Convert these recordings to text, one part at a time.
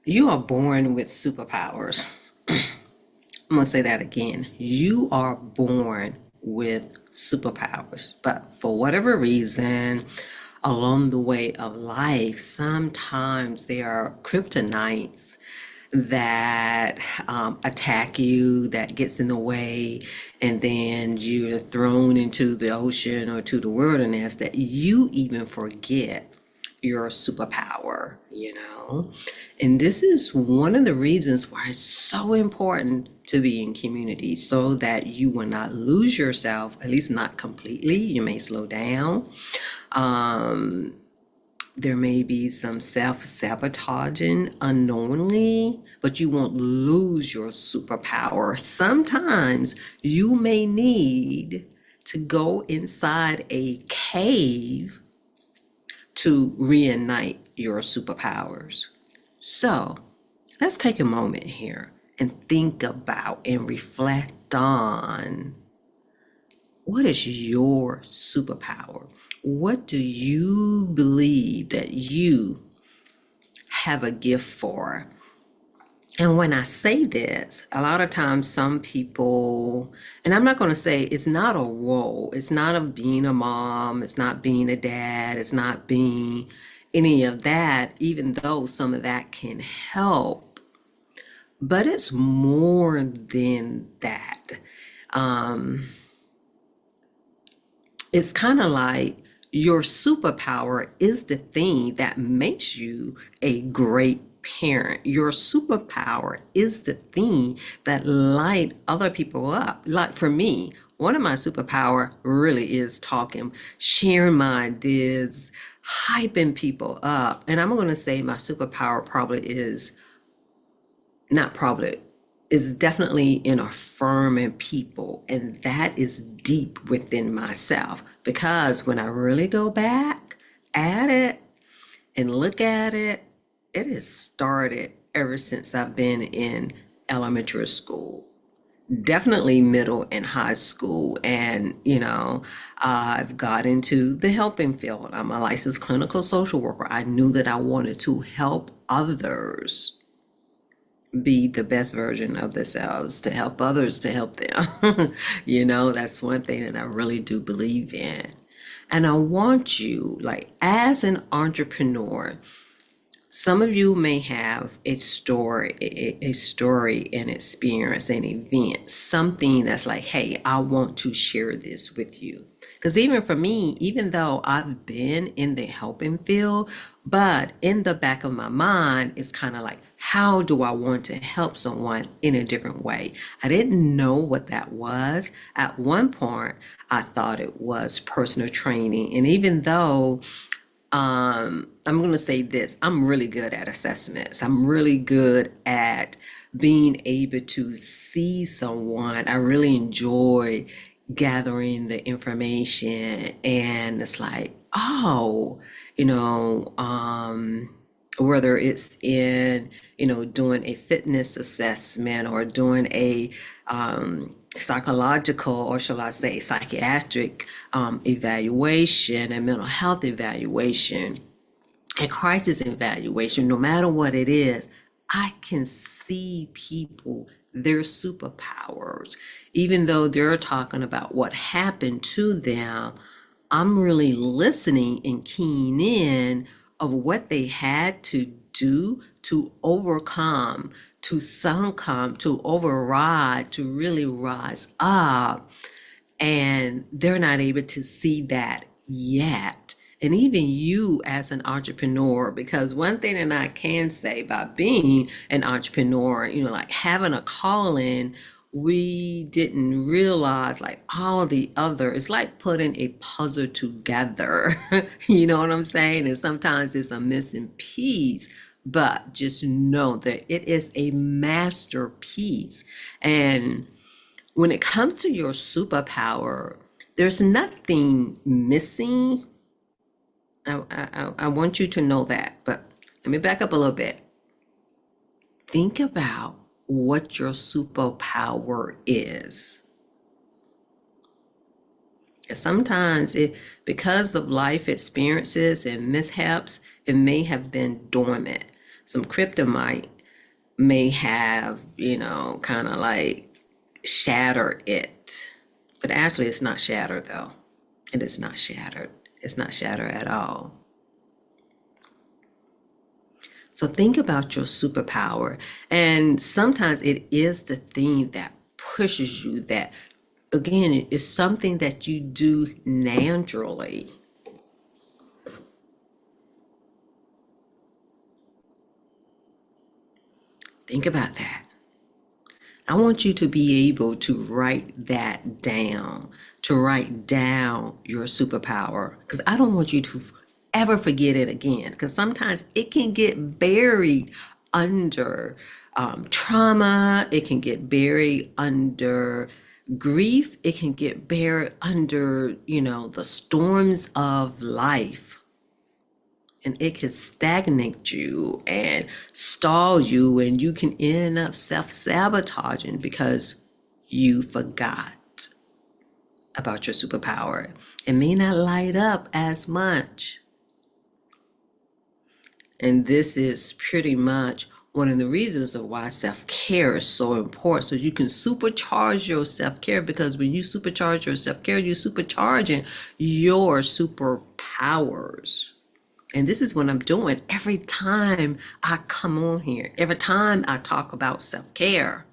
You are born with superpowers. I'm going to say that again. You are born with superpowers, but for whatever reason, along the way of life, sometimes there are kryptonites that attack you, that gets in the way, and then you're thrown into the ocean or to the wilderness that you even forget your superpower, you know? And this is one of the reasons why it's so important to be in community so that you will not lose yourself, at least not completely. You may slow down. There may be some self-sabotaging unknowingly, but you won't lose your superpower. Sometimes you may need to go inside a cave to reignite your superpowers. So let's take a moment here and think about and reflect on what is your superpower? What do you believe that you have a gift for? And when I say this, a lot of times some people, and I'm not going to say it's not a role, it's not of being a mom, it's not being a dad, it's not being any of that, even though some of that can help, but it's more than that. Um, it's kind of like your superpower is the thing that makes you a great parent. Your superpower is the thing that light other people up. Like for me, one of my superpower really is talking, sharing my ideas, hyping people up. And I'm going to say my superpower probably is not probably, is definitely in affirming people. And that is deep within myself because when I really go back at it and look at it, it has started ever since I've been in elementary school. Definitely middle and high school. And, I've got into the helping field. I'm a licensed clinical social worker. I knew that I wanted to help others be the best version of themselves, to help others to help them. That's one thing that I really do believe in. And I want you, like, as an entrepreneur, some of you may have a story, an experience, an event, something that's like, hey, I want to share this with you. Because even for me, even though I've been in the helping field, but in the back of my mind, it's kind of like, how do I want to help someone in a different way? I didn't know what that was. At one point, I thought it was personal training. And even though I'm going to say this. I'm really good at assessments. I'm really good at being able to see someone. I really enjoy gathering the information, and it's like, oh, you know, whether it's in, doing a fitness assessment or doing a psychological, or shall I say psychiatric evaluation and mental health evaluation and crisis evaluation, no matter what it is, I can see people, their superpowers. Even though they're talking about what happened to them, I'm really listening and keying in of what they had to do to overcome, to succumb, to override, to really rise up. And they're not able to see that yet. And even you as an entrepreneur, because one thing that I can say about being an entrepreneur, like having a calling, we didn't realize like all the other, it's like putting a puzzle together. You know what I'm saying? And sometimes it's a missing piece, but just know that it is a masterpiece. And when it comes to your superpower, there's nothing missing. I want you to know that, but let me back up a little bit. Think about what your superpower is. And sometimes because of life experiences and mishaps, it may have been dormant. Some kryptonite may have, kind of like shatter it. But actually, it's not shattered though. It is not shattered. It's not shattered at all. So think about your superpower. And sometimes it is the thing that pushes you, that, again, it is something that you do naturally. Think about that. I want you to be able to write that down, to write down your superpower, because I don't want you to ever forget it again, because sometimes it can get buried under trauma, it can get buried under grief, it can get buried under, the storms of life. And it can stagnate you and stall you, and you can end up self-sabotaging because you forgot about your superpower. It may not light up as much. And this is pretty much one of the reasons of why self-care is so important. So you can supercharge your self-care, because when you supercharge your self-care, you're supercharging your superpowers. And this is what I'm doing every time I come on here, every time I talk about self-care.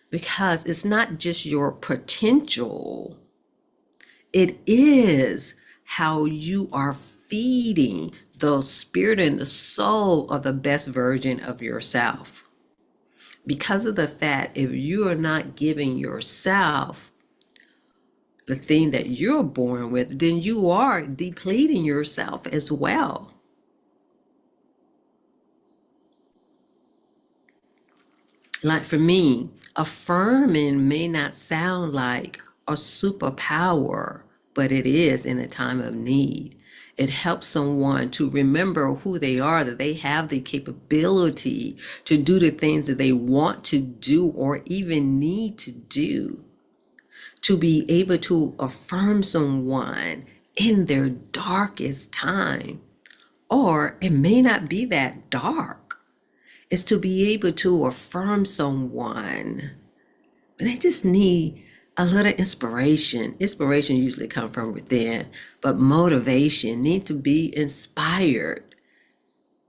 Because it's not just your potential, it is how you are feeding the spirit and the soul of the best version of yourself. Because of the fact, if you are not giving yourself the thing that you're born with, then you are depleting yourself as well. Like for me, affirming may not sound like a superpower, but it is in a time of need. It helps someone to remember who they are, that they have the capability to do the things that they want to do or even need to do. To be able to affirm someone in their darkest time, or it may not be that dark, is to be able to affirm someone. They just need a little inspiration. Inspiration usually comes from within, but motivation need to be inspired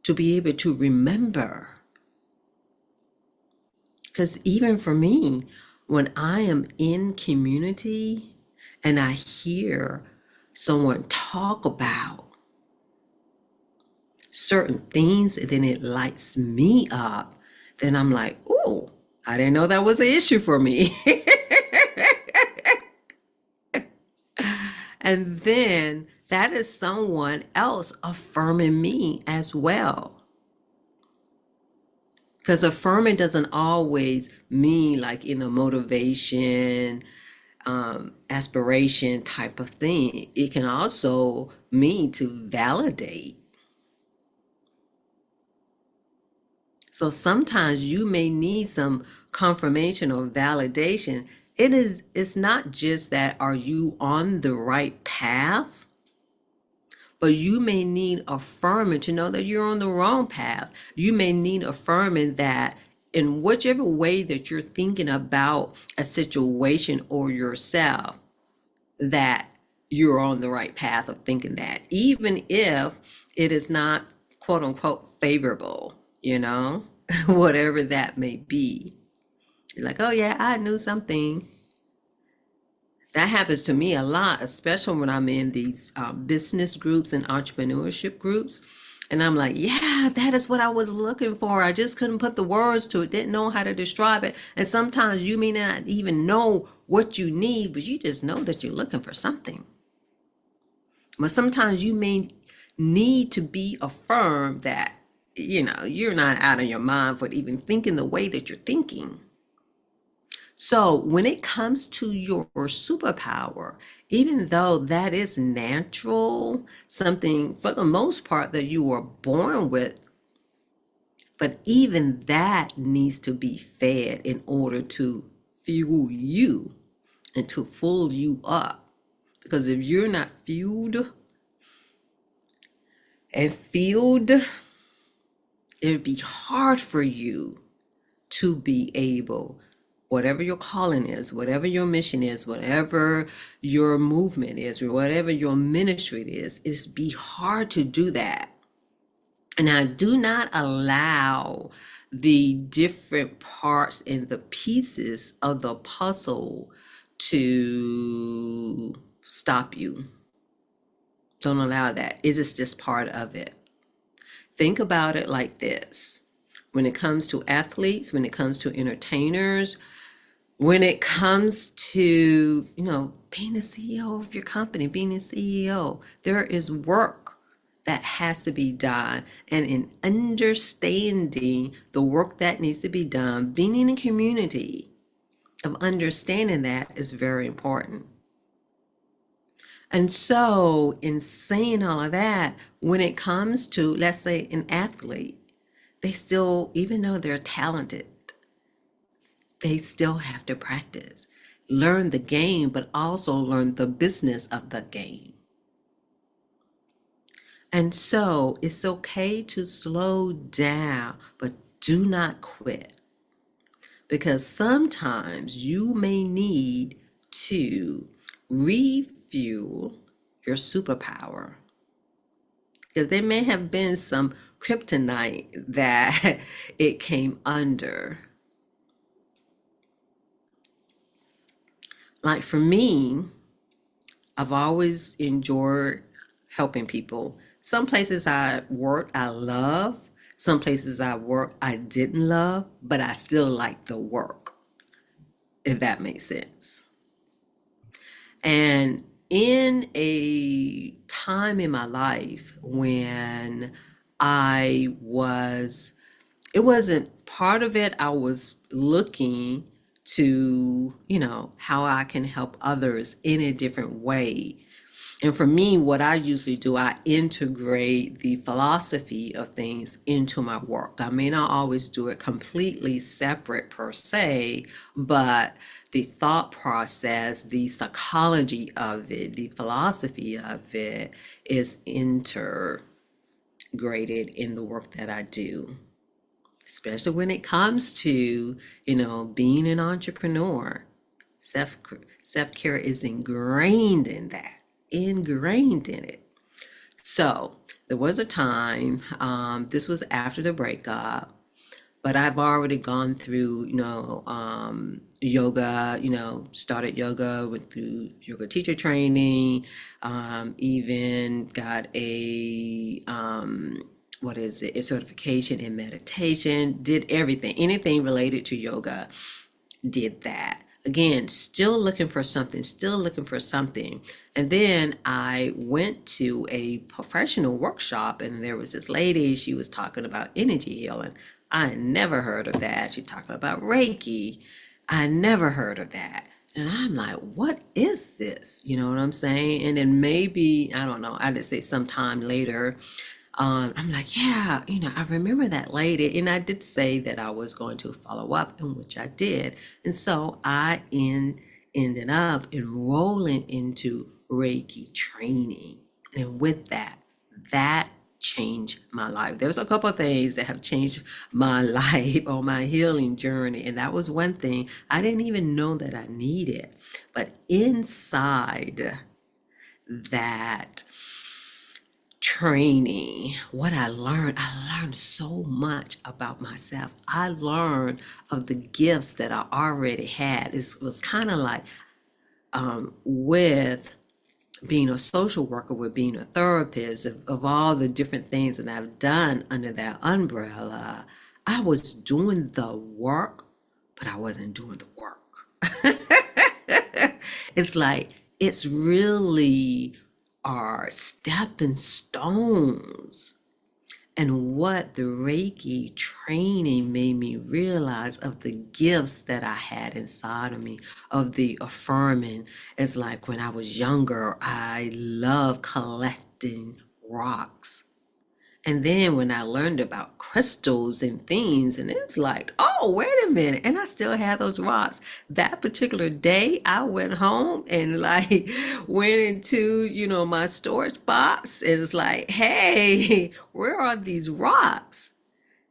to be able to remember. Because even for me, when I am in community and I hear someone talk about certain things, and then it lights me up, then I'm like, oh, I didn't know that was an issue for me. And then that is someone else affirming me as well. Because affirming doesn't always mean like in a motivation, aspiration type of thing. It can also mean to validate. So sometimes you may need some confirmation or validation. It's not just that are you on the right path, but you may need affirming to know that you're on the wrong path. You may need affirming that in whichever way that you're thinking about a situation or yourself, that you're on the right path of thinking that, even if it is not quote unquote favorable, whatever that may be. You're like, oh yeah, I knew something. That happens to me a lot, especially when I'm in these business groups and entrepreneurship groups. And I'm like, yeah, that is what I was looking for. I just couldn't put the words to it, didn't know how to describe it. And sometimes you may not even know what you need, but you just know that you're looking for something. But sometimes you may need to be affirmed that, you're not out of your mind for even thinking the way that you're thinking. So when it comes to your superpower, even though that is natural, something for the most part that you were born with, but even that needs to be fed in order to fuel you and to full you up. Because if you're not fueled and filled, It would be hard for you to be able, whatever your calling is, whatever your mission is, whatever your movement is, or whatever your ministry is, it's be hard to do that. And I do not allow the different parts and the pieces of the puzzle to stop you. Don't allow that. It is just part of it. Think about it like this. When it comes to athletes, when it comes to entertainers, when it comes to, being the CEO of your company, being a CEO, there is work that has to be done. And in understanding the work that needs to be done, being in a community of understanding that is very important. And so, in saying all of that, when it comes to, let's say, an athlete, they still, even though they're talented, they still have to practice, learn the game, but also learn the business of the game. And so, it's okay to slow down, but do not quit. Because sometimes you may need to refuel your superpower. Because there may have been some kryptonite that it came under. Like for me, I've always enjoyed helping people. Some places I worked, I love. Some places I worked, I didn't love, but I still like the work, if that makes sense. And in a time in my life when I was, it wasn't part of it, I was looking to, how I can help others in a different way. And for me, what I usually do, I integrate the philosophy of things into my work. I may not always do it completely separate per se, but the thought process, the psychology of it, the philosophy of it is integrated in the work that I do, especially when it comes to, being an entrepreneur. Self self care is ingrained in that, ingrained in it. So there was a time, this was after the breakup, but I've already gone through, yoga, started yoga, went through yoga teacher training, even got what is it, a certification in meditation, did everything, anything related to yoga, did that. Again, still looking for something, still looking for something. And then I went to a professional workshop, and there was this lady, she was talking about energy healing. I never heard of that. She talked about Reiki. I never heard of that. And I'm like, what is this? You know what I'm saying? And then maybe, I don't know, I just say sometime later, I'm like, yeah, I remember that lady. And I did say that I was going to follow up, and which I did. And so ended up enrolling into Reiki training. And with that, that changed my life. There's a couple of things that have changed my life on my healing journey. And that was one thing I didn't even know that I needed. But inside that training, what I learned so much about myself. I learned of the gifts that I already had. It was kind of like with being a social worker, with being a therapist, of all the different things that I've done under that umbrella. I was doing the work, but I wasn't doing the work. It's like, it's really are stepping stones. And what the Reiki training made me realize of the gifts that I had inside of me, of the affirming. It's like when I was younger, I loved collecting rocks. And then when I learned about crystals and things, and it's like, oh, wait a minute. And I still have those rocks. That particular day, I went home and like went into, my storage box, and it's like, hey, where are these rocks?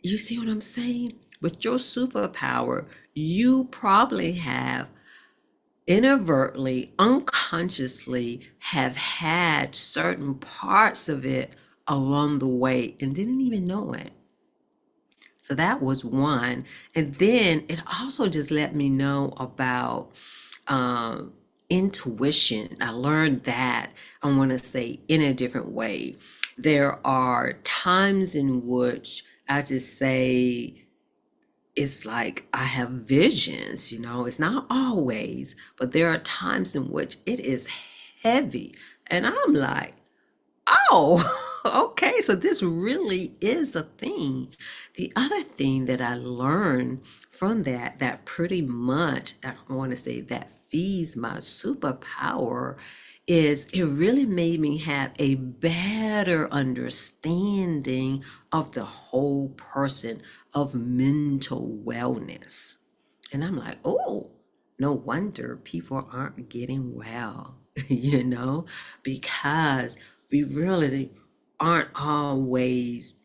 You see what I'm saying? With your superpower, you probably have inadvertently, unconsciously have had certain parts of it along the way and didn't even know it. So that was one. And then it also just let me know about um, intuition. I learned that, I want to say, in a different way. There are times in which I just say, it's like I have visions, it's not always, but there are times in which it is heavy. And I'm like, oh, okay, so this really is a thing. The other thing that I learned from that pretty much, I want to say, that feeds my superpower, is it really made me have a better understanding of the whole person, of mental wellness. And I'm like, oh, no wonder people aren't getting well, you know, because we really aren't always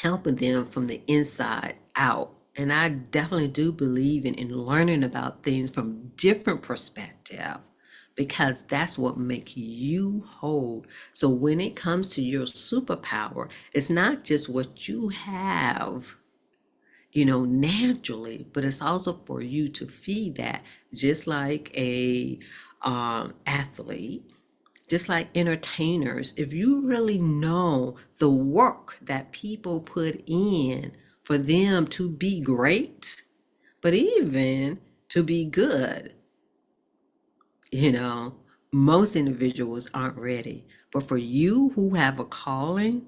helping them from the inside out. And I definitely do believe in learning about things from different perspective, because that's what makes you whole. So when it comes to your superpower, it's not just what you have, naturally, but it's also for you to feed that, just like a athlete, just like entertainers. If you really know the work that people put in for them to be great, but even to be good, you know, most individuals aren't ready. But for you who have a calling,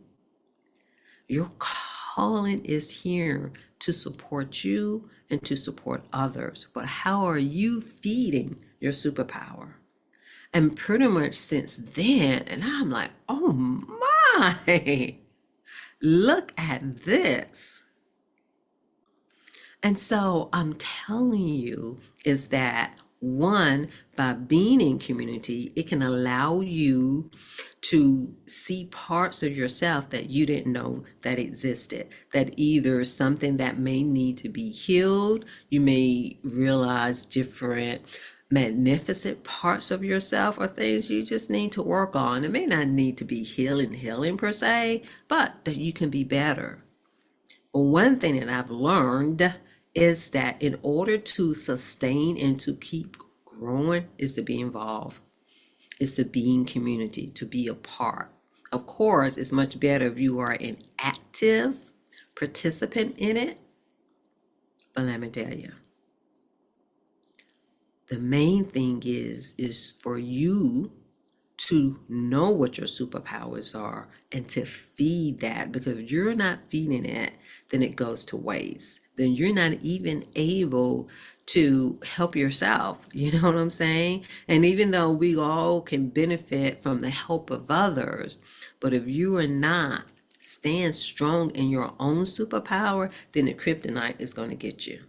your calling is here to support you and to support others. But how are you feeding your superpower? And pretty much since then, and I'm like, oh my, look at this. And so I'm telling you is that, one, by being in community, it can allow you to see parts of yourself that you didn't know that existed, that either something that may need to be healed, you may realize different magnificent parts of yourself, or things you just need to work on. It may not need to be healing per se, but that you can be better. One thing that I've learned is that in order to sustain and to keep growing is to be involved, is to be in community, to be a part. Of course, it's much better if you are an active participant in it, but let me tell you, the main thing is for you to know what your superpowers are and to feed that, because if you're not feeding it, then it goes to waste. Then you're not even able to help yourself. You know what I'm saying? And even though we all can benefit from the help of others, but if you are not stand strong in your own superpower, then the kryptonite is going to get you.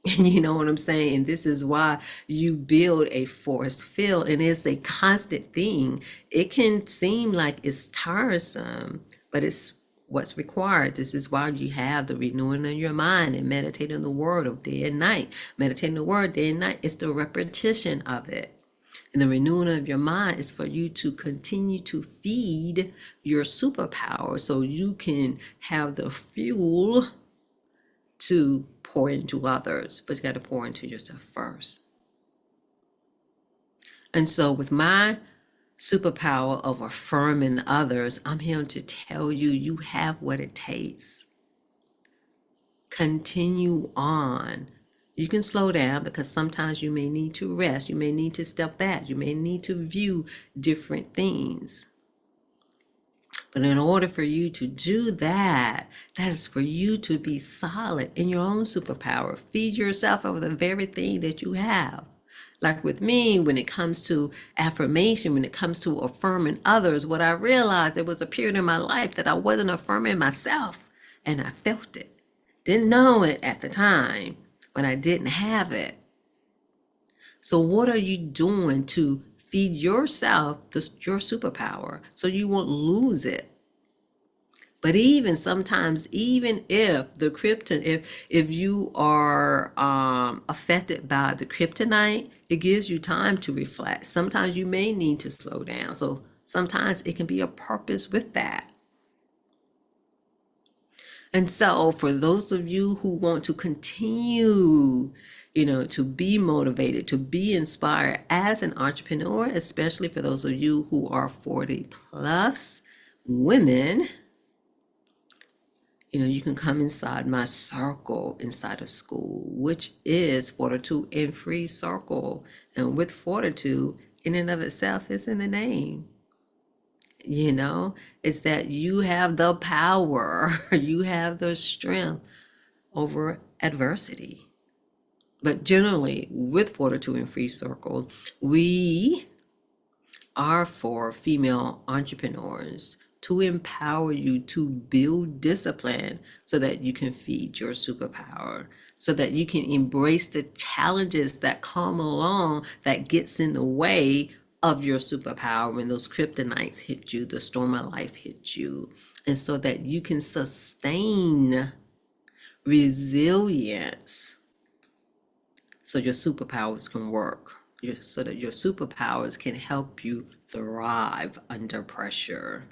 You know what I'm saying? And this is why you build a force field, and it's a constant thing. It can seem like it's tiresome, but it's what's required. This is why you have the renewing of your mind and meditating the word of day and night. Meditating the word day and night, it's the repetition of it. And the renewing of your mind is for you to continue to feed your superpower so you can have the fuel to pour into others, but you got to pour into yourself first. And so, with my superpower of affirming others, I'm here to tell you, you have what it takes. Continue on. You can slow down, because sometimes you may need to rest, you may need to step back, you may need to view different things. But in order for you to do that, that is for you to be solid in your own superpower. Feed yourself of the very thing that you have. Like with me, when it comes to affirmation, when it comes to affirming others, what I realized, there was a period in my life that I wasn't affirming myself, and I felt it. Didn't know it at the time when I didn't have it. So what are you doing to feed yourself your superpower so you won't lose it? But even sometimes, even if the krypton, if you are affected by the kryptonite, it gives you time to reflect. Sometimes you may need to slow down. So sometimes it can be a purpose with that. And so, for those of you who want to continue, to be motivated, to be inspired as an entrepreneur, especially for those of you who are 40 plus women, you can come inside my circle inside of school, which is Fortitude and Free Circle. And with fortitude, in and of itself, is in the name. It's that you have the power, you have the strength over adversity. But generally, with Fortitude and Free Circle, we are for female entrepreneurs to empower you to build discipline so that you can feed your superpower, so that you can embrace the challenges that come along that gets in the way of your superpower when those kryptonites hit you, the storm of life hits you, and so that you can sustain resilience so your superpowers can work, so that your superpowers can help you thrive under pressure.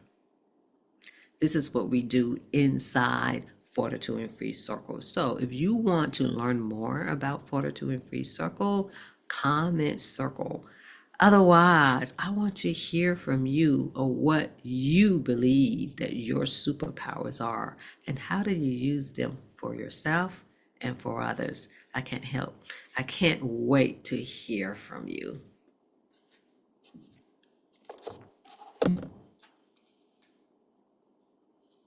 This is what we do inside Fortitude and Free Circle. So if you want to learn more about Fortitude and Free Circle, comment circle. Otherwise, I want to hear from you of what you believe that your superpowers are and how do you use them for yourself and for others. I can't wait to hear from you.